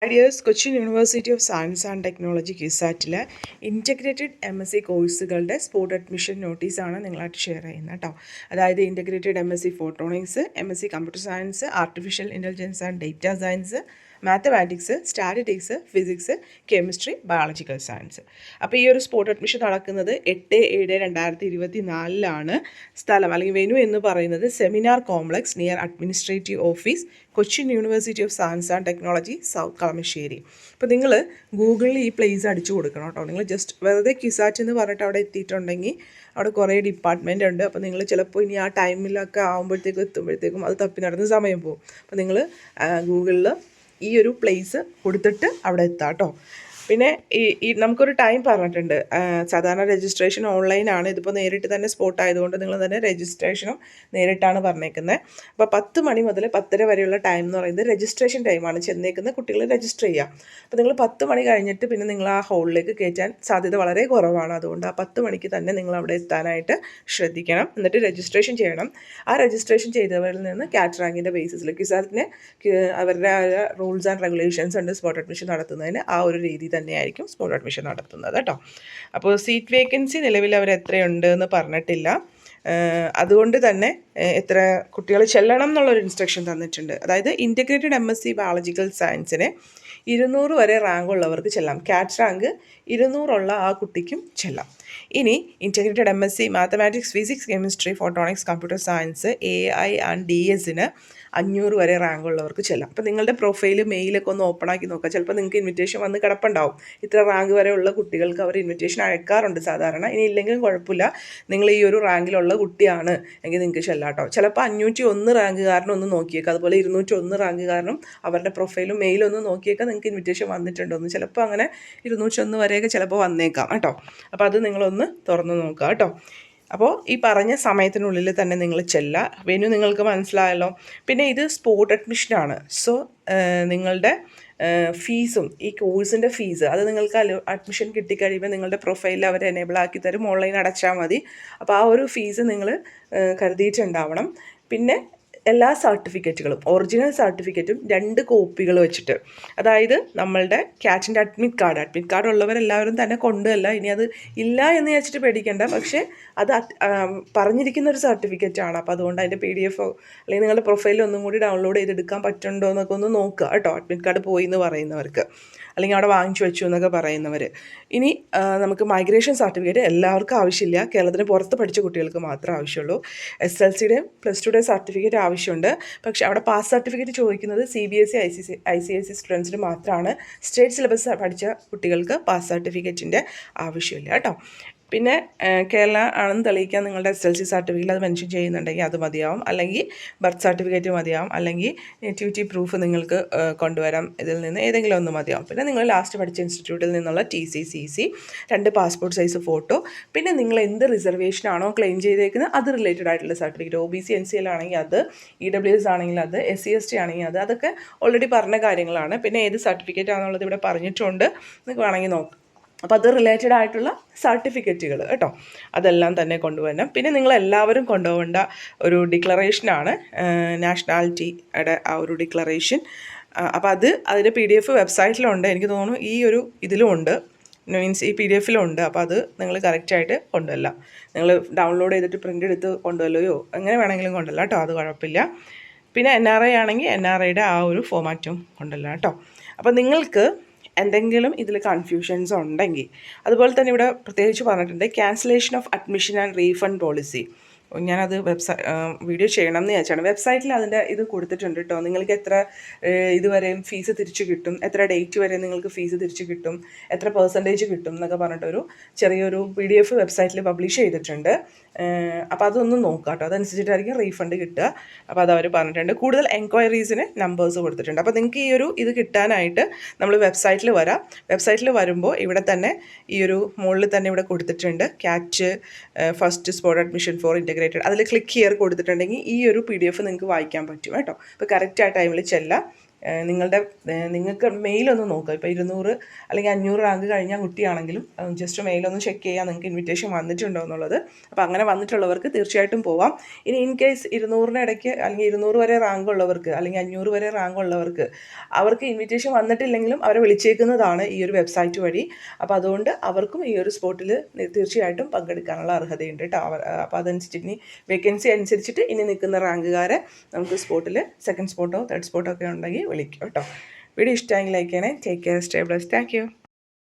Ideas Cochin university of science and technology കിസാറ്റിലെ integrated MSc കോഴ്സുകളുടെ spot admission നോട്ടീസാണ് നിങ്ങളായിട്ട് ഷെയർ ചെയ്യുന്നത് കേട്ടോ. അതായത് integrated MSc photonics, MSc computer science, artificial intelligence and data science, mathematics, statistics, physics, chemistry, biological science. അപ്പോൾ ഈ ഒരു സ്പോട്ട് അഡ്മിഷൻ നടക്കുന്നത് 8/7/2024 സ്ഥലം അല്ലെങ്കിൽ വെന്യൂ എന്ന് പറയുന്നത് seminar complex near administrative office, Cochin university of science and technology, south Kalamassery. അപ്പോൾ നിങ്ങൾ ഗൂഗിളിൽ ഈ പ്ലേസ് അടിച്ചു കൊടുക്കണം കേട്ടോ. നിങ്ങൾ ജസ്റ്റ് വെറുതെ കിസാറ്റ് എന്ന് പറഞ്ഞിട്ട് അവിടെ എത്തിയിട്ടുണ്ടെങ്കിൽ അവിടെ കുറേ ഡിപ്പാർട്ട്മെൻ്റ് ഉണ്ട്. അപ്പോൾ നിങ്ങൾ ചിലപ്പോൾ ഇനി ആ ടൈമിലൊക്കെ എത്തുമ്പോഴത്തേക്കും അത് തപ്പി നടന്ന് സമയം പോകും. അപ്പോൾ നിങ്ങൾ ഗൂഗിളിൽ ഈ ഒരു പ്ലേസ് കൊടുത്തിട്ട് അവിടെ എത്താം കേട്ടോ. പിന്നെ ഈ നമുക്കൊരു ടൈം പറഞ്ഞിട്ടുണ്ട്. സാധാരണ രജിസ്ട്രേഷൻ ഓൺലൈനാണ്. ഇതിപ്പോൾ നേരിട്ട് തന്നെ സ്പോട്ട് ആയതുകൊണ്ട് നിങ്ങൾ തന്നെ രജിസ്ട്രേഷനും നേരിട്ടാണ് പറഞ്ഞേക്കുന്നത്. അപ്പോൾ 10 മണി മുതൽ 10:30 വരെയുള്ള ടൈം എന്ന് പറയുന്നത് രജിസ്ട്രേഷൻ ടൈമാണ്. ചെന്നേക്കുന്ന കുട്ടികൾ രജിസ്റ്റർ ചെയ്യുക. അപ്പോൾ നിങ്ങൾ 10 മണി കഴിഞ്ഞിട്ട് പിന്നെ നിങ്ങൾ ആ ഹോളിലേക്ക് കയറ്റാൻ സാധ്യത വളരെ കുറവാണ്. അതുകൊണ്ട് ആ 10 മണിക്ക് തന്നെ നിങ്ങൾ അവിടെ എത്താനായിട്ട് ശ്രദ്ധിക്കണം. എന്നിട്ട് രജിസ്ട്രേഷൻ ചെയ്യണം. ആ രജിസ്ട്രേഷൻ ചെയ്തവരിൽ നിന്ന് കാറ്റ് റാങ്കിൻ്റെ ബേസിസിൽ കിസാറ്റിന് അവരുടെ റൂൾസ് ആൻഡ് റെഗുലേഷൻസ് ഉണ്ട് സ്പോട്ട് അഡ്മിഷൻ നടത്തുന്നതിന്. ആ ഒരു രീതി തന്നെയായിരിക്കും സ്പോട്ട് അഡ്മിഷൻ നടത്തുന്നത് കേട്ടോ. അപ്പോൾ സീറ്റ് വേക്കൻസി നിലവിൽ അവർ എത്രയുണ്ട് എന്ന് പറഞ്ഞിട്ടില്ല. അതുകൊണ്ട് തന്നെ എത്ര കുട്ടികൾ ചെല്ലണം എന്നുള്ളൊരു ഇൻസ്ട്രക്ഷൻ തന്നിട്ടുണ്ട്. അതായത് ഇൻറ്റഗ്രേറ്റഡ് MSc ബയോളജിക്കൽ സയൻസിന് 200 വരെ റാങ്ക് ഉള്ളവർക്ക് ചെല്ലാം. കാറ്റ് റാങ്ക് 200 ആ കുട്ടിക്കും ചെല്ലാം. ഇനി integrated MSc mathematics, physics, chemistry, photonics, computer science, AI and DS 500 വരെ റാങ്ക് ഉള്ളവർക്ക് ചെല്ലാം. അപ്പോൾ നിങ്ങളുടെ പ്രൊഫൈൽ മെയിലൊക്കെ ഒന്ന് ഓപ്പൺ ആക്കി നോക്കുക. ചിലപ്പോൾ നിങ്ങൾക്ക് ഇൻവിറ്റേഷൻ വന്ന് കിടപ്പുണ്ടാവും. ഇത്ര റാങ്ക് വരെ ഉള്ള കുട്ടികൾക്ക് അവർ ഇൻവിറ്റേഷൻ അയക്കാറുണ്ട് സാധാരണ. ഇനി ഇല്ലെങ്കിലും കുഴപ്പമില്ല, നിങ്ങൾ ഈ ഒരു റാങ്കിലുള്ള കുട്ടിയാണ് എങ്കിൽ നിങ്ങൾക്ക് ചെല്ലാം കേട്ടോ. ചിലപ്പോൾ 501 റാങ്കുകാരനും ഒന്ന് നോക്കിയേക്കാം. അതുപോലെ 201 റാങ്കുകാരനും അവരുടെ പ്രൊഫൈലും മെയിലൊന്ന് നോക്കിയേക്കാം നിങ്ങൾക്ക് ഇൻവിറ്റേഷൻ വന്നിട്ടുണ്ടോയെന്ന്. ചിലപ്പോൾ അങ്ങനെ 201 വരെയൊക്കെ ചിലപ്പോൾ വന്നേക്കാം കേട്ടോ. അപ്പോൾ അത് നിങ്ങളൊന്ന് തുറന്ന് നോക്കുക കേട്ടോ. അപ്പോൾ ഈ പറഞ്ഞ സമയത്തിനുള്ളിൽ തന്നെ നിങ്ങൾ ചെല്ലുക. വെന്യൂ നിങ്ങൾക്ക് മനസ്സിലായല്ലോ. പിന്നെ ഇത് സ്പോട്ട് അഡ്മിഷനാണ്. സോ നിങ്ങളുടെ ഫീസും ഈ കോഴ്സിൻ്റെ ഫീസ് അത് നിങ്ങൾക്ക് അഡ്മിഷൻ കിട്ടിക്കഴിയുമ്പോൾ നിങ്ങളുടെ പ്രൊഫൈലിൽ അവർ എനേബിൾ ആക്കി തരും. ഓൺലൈൻ അടച്ചാൽ മതി. അപ്പോൾ ആ ഒരു ഫീസ് നിങ്ങൾ കരുതിയിട്ടുണ്ടാവണം. പിന്നെ എല്ലാ സർട്ടിഫിക്കറ്റുകളും ഒറിജിനൽ സർട്ടിഫിക്കറ്റും 2 കോപ്പികൾ വെച്ചിട്ട്, അതായത് നമ്മളുടെ കാറ്റിൻ്റെ അഡ്മിറ്റ് കാർഡ് ഉള്ളവരെല്ലാവരും തന്നെ കൊണ്ടുവല്ല. ഇനി അത് ഇല്ല എന്ന് വെച്ചിട്ട് പേടിക്കേണ്ട. പക്ഷേ അത് പറഞ്ഞിരിക്കുന്ന ഒരു സർട്ടിഫിക്കറ്റാണ്. അപ്പോൾ അതുകൊണ്ട് അതിൻ്റെ PDF അല്ലെങ്കിൽ നിങ്ങളുടെ പ്രൊഫൈലിൽ ഒന്നും കൂടി ഡൗൺലോഡ് ചെയ്തെടുക്കാൻ പറ്റുന്നുണ്ടോ എന്നൊക്കെ ഒന്ന് നോക്കുക കേട്ടോ. അഡ്മിറ്റ് കാർഡ് പോയി എന്ന് പറയുന്നവർക്ക്, അല്ലെങ്കിൽ അവിടെ വാങ്ങിച്ചു വെച്ചു എന്നൊക്കെ പറയുന്നവർ. ഇനി നമുക്ക് മൈഗ്രേഷൻ സർട്ടിഫിക്കറ്റ് എല്ലാവർക്കും ആവശ്യമില്ല. കേരളത്തിന് പുറത്ത് പഠിച്ച കുട്ടികൾക്ക് മാത്രമേ ആവശ്യമുള്ളൂ. SLCയുടെയും +2 സർട്ടിഫിക്കറ്റ് ആവശ്യമുണ്ട്. പക്ഷേ അവിടെ പാസ് സർട്ടിഫിക്കറ്റ് ചോദിക്കുന്നത് CBSE ICSE സ്റ്റുഡൻസിന് മാത്രമാണ്. സ്റ്റേറ്റ് സിലബസ് പഠിച്ച കുട്ടികൾക്ക് പാസ് സർട്ടിഫിക്കറ്റിൻ്റെ ആവശ്യമില്ല കേട്ടോ. പിന്നെ കേരള ആണെന്ന് തെളിയിക്കാൻ നിങ്ങളുടെ SLC സർട്ടിഫിക്കറ്റ് അത് മെൻഷൻ ചെയ്യുന്നുണ്ടെങ്കിൽ അത് മതിയാവും. അല്ലെങ്കിൽ ബർത്ത് സർട്ടിഫിക്കറ്റ് മതിയാവും. അല്ലെങ്കിൽ ട്യൂറ്റി പ്രൂഫ് നിങ്ങൾക്ക് കൊണ്ടുവരാം. ഇതിൽ നിന്ന് ഏതെങ്കിലും ഒന്ന് മതിയാവും. പിന്നെ നിങ്ങൾ ലാസ്റ്റ് പഠിച്ച ഇൻസ്റ്റിറ്റ്യൂട്ടിൽ നിന്നുള്ള TC, CC, 2 passport size photo, പിന്നെ നിങ്ങൾ എന്ത് റിസർവേഷനാണോ ക്ലെയിം ചെയ്തേക്കുന്നത് അത് റിലേറ്റഡ് ആയിട്ടുള്ള സർട്ടിഫിക്കറ്റ്. OBC NCL ആണെങ്കിൽ അത്, EWS ആണെങ്കിൽ അത്, SC ST ആണെങ്കിൽ അത്, അതൊക്കെ ഓൾറെഡി പറഞ്ഞ കാര്യങ്ങളാണ്. പിന്നെ ഏത് സർട്ടിഫിക്കറ്റ് ആണെന്നുള്ളത് ഇവിടെ പറഞ്ഞിട്ടുണ്ട്, നിങ്ങൾക്ക് വേണമെങ്കിൽ നോക്കാം. അപ്പോൾ അത് റിലേറ്റഡ് ആയിട്ടുള്ള സർട്ടിഫിക്കറ്റുകൾ കേട്ടോ, അതെല്ലാം തന്നെ കൊണ്ടുവരണം. പിന്നെ നിങ്ങളെല്ലാവരും കൊണ്ടുപോകേണ്ട ഒരു ഡിക്ലറേഷനാണ് നാഷണാലിറ്റിയുടെ ആ ഒരു ഡിക്ലറേഷൻ. അപ്പോൾ അതിൻ്റെ PDF വെബ്സൈറ്റിലുണ്ട്. എനിക്ക് തോന്നുന്നു ഈ ഒരു ഇതിലും ഉണ്ട്, മീൻസ് ഈ PDF അപ്പോൾ അത് നിങ്ങൾ കറക്റ്റായിട്ട് കൊണ്ടുവല്ലാം. നിങ്ങൾ ഡൗൺലോഡ് ചെയ്തിട്ട് പ്രിൻ്റ് എടുത്ത് കൊണ്ടുവല്ലയോ എങ്ങനെ വേണമെങ്കിലും കൊണ്ടുവല്ലാം കേട്ടോ, അത് കുഴപ്പമില്ല. പിന്നെ NRI ആണെങ്കിൽ NRIയുടെ ആ ഒരു ഫോമാറ്റും കൊണ്ടുവല്ലാം കേട്ടോ. അപ്പോൾ നിങ്ങൾക്ക് എന്തെങ്കിലും ഇതിൽ കൺഫ്യൂഷൻസ് ഉണ്ടെങ്കിൽ, അതുപോലെ തന്നെ ഇവിടെ പ്രത്യേകിച്ച് പറഞ്ഞിട്ടുണ്ട് cancellation of admission and refund policy. ഞാനത് വീഡിയോ ചെയ്യണം എന്ന് വിചാരിച്ചാണ്. വെബ്സൈറ്റിൽ അതിൻ്റെ ഇത് കൊടുത്തിട്ടുണ്ട് കേട്ടോ. നിങ്ങൾക്ക് എത്ര ഇതുവരെയും ഫീസ് തിരിച്ചു കിട്ടും, എത്ര ഡേറ്റ് വരെ നിങ്ങൾക്ക് ഫീസ് തിരിച്ചു കിട്ടും, എത്ര പെർസെൻറ്റേജ് കിട്ടും എന്നൊക്കെ പറഞ്ഞിട്ടൊരു ചെറിയൊരു PDF വെബ്സൈറ്റിൽ പബ്ലിഷ് ചെയ്തിട്ടുണ്ട്. അപ്പോൾ അതൊന്നും നോക്കാം കേട്ടോ. അതനുസരിച്ചിട്ടായിരിക്കും റീഫണ്ട് കിട്ടുക. അപ്പോൾ അത് അവർ പറഞ്ഞിട്ടുണ്ട്. കൂടുതൽ എൻക്വയറീസിന് നമ്പേഴ്സ് കൊടുത്തിട്ടുണ്ട്. അപ്പോൾ നിങ്ങൾക്ക് ഈ ഒരു ഇത് കിട്ടാനായിട്ട് നമ്മൾ വെബ്സൈറ്റിൽ വരാം. വെബ്സൈറ്റിൽ വരുമ്പോൾ ഇവിടെ തന്നെ ഈ ഒരു മുകളിൽ തന്നെ ഇവിടെ കൊടുത്തിട്ടുണ്ട് കാറ്റ് ഫസ്റ്റ് സ്പോട്ട് അഡ്മിഷൻ ഫോർ അതിൽ ക്ലിക്ക് ഹിയർ കൊടുത്തിട്ടുണ്ടെങ്കിൽ ഈ ഒരു PDF നിങ്ങൾക്ക് വായിക്കാൻ പറ്റും കേട്ടോ. അപ്പോൾ കറക്റ്റ് ആ ടൈമിൽ ചെല്ലാം. നിങ്ങൾക്ക് മെയിലൊന്ന് നോക്കുക. ഇപ്പോൾ 200 അല്ലെങ്കിൽ 500 റാങ്ക് കഴിഞ്ഞ കുട്ടിയാണെങ്കിലും ജസ്റ്റ് മെയിലൊന്ന് ചെക്ക് ചെയ്യുക നിങ്ങൾക്ക് ഇൻവിറ്റേഷൻ വന്നിട്ടുണ്ടോ എന്നുള്ളത്. അപ്പോൾ അങ്ങനെ വന്നിട്ടുള്ളവർക്ക് തീർച്ചയായിട്ടും പോവാം. ഇനി ഇൻ കേസ് 200-ന് ഇടയ്ക്ക് അല്ലെങ്കിൽ 200 വരെ റാങ്ക് ഉള്ളവർക്ക് അല്ലെങ്കിൽ 500 വരെ റാങ്ക് ഉള്ളവർക്ക് അവർക്ക് ഇൻവിറ്റേഷൻ വന്നിട്ടില്ലെങ്കിലും അവരെ വിളിച്ചേക്കുന്നതാണ് ഈ ഒരു വെബ്സൈറ്റ് വഴി. അപ്പോൾ അതുകൊണ്ട് അവർക്കും ഈ ഒരു സ്പോട്ടിൽ തീർച്ചയായിട്ടും പങ്കെടുക്കാനുള്ള അർഹതയുണ്ട് കേട്ടോ. അപ്പോൾ അതനുസരിച്ച് ഇനി വേക്കൻസി അനുസരിച്ചിട്ട് ഇനി നിൽക്കുന്ന റാങ്കുകാരെ നമുക്ക് സ്പോട്ടിൽ സെക്കൻഡ് സ്പോട്ടോ തേർഡ് സ്പോട്ടോ ഒക്കെ ഉണ്ടെങ്കിൽ വിളിക്കും കേട്ടോ. വീഡിയോ ഇഷ്ടമെങ്കിൽ ലൈക്ക് ചെയ്യണേ. Take care, stay blessed. Thank you.